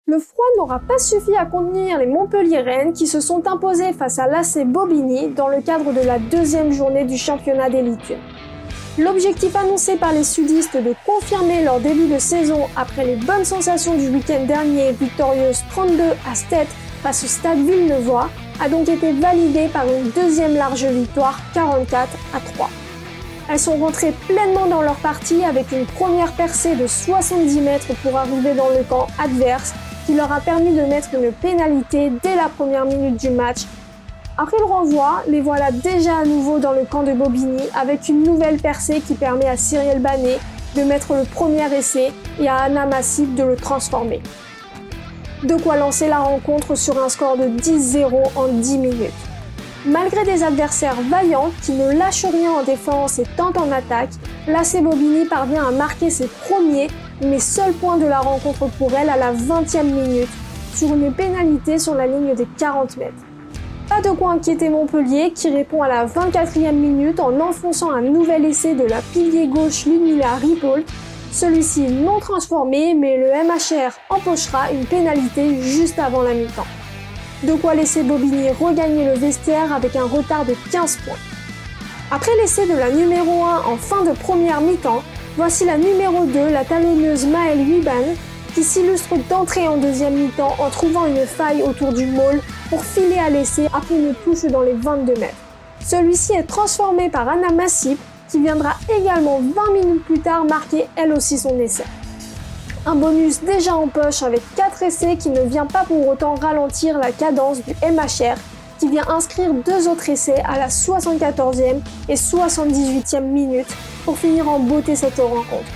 Le froid n'aura pas suffi à contenir les Montpelliéraines qui se sont imposées face à l'AC Bobigny dans le cadre de la deuxième journée du championnat d'élite. L'objectif annoncé par les sudistes de confirmer leur début de saison après les bonnes sensations du week-end dernier, victorieuse 32-7 face au Stade Villeneuvois, a donc été validé par une deuxième large victoire 44-3. Elles sont rentrées pleinement dans leur partie avec une première percée de 70 mètres pour arriver dans le camp adverse qui leur a permis de mettre une pénalité dès la première minute du match. Après le renvoi, les voilà déjà à nouveau dans le camp de Bobigny avec une nouvelle percée qui permet à Cyrielle Banet de mettre le premier essai et à Anna Massip de le transformer. De quoi lancer la rencontre sur un score de 10-0 en 10 minutes. Malgré des adversaires vaillants qui ne lâchent rien en défense et tentent en attaque, l'AC Bobigny parvient à marquer ses premiers mais seuls points de la rencontre pour elle à la 20e minute sur une pénalité sur la ligne des 40 mètres. Pas de quoi inquiéter Montpellier qui répond à la 24e minute en enfonçant un nouvel essai de la pilier gauche Ludmila Ripoll, celui-ci non transformé mais le MHR empochera une pénalité juste avant la mi-temps. De quoi laisser Bobigny regagner le vestiaire avec un retard de 15 points. Après l'essai de la numéro 1 en fin de première mi-temps, voici la numéro 2, la talonneuse Maëlle Huiban, qui s'illustre d'entrée en deuxième mi-temps en trouvant une faille autour du maul pour filer à l'essai après une touche dans les 22 mètres. Celui-ci est transformé par Anna Massip, qui viendra également 20 minutes plus tard marquer elle aussi son essai. Un bonus déjà en poche avec 4 essais qui ne vient pas pour autant ralentir la cadence du MHR, qui vient inscrire 2 autres essais à la 74e et 78e minute pour finir en beauté cette rencontre.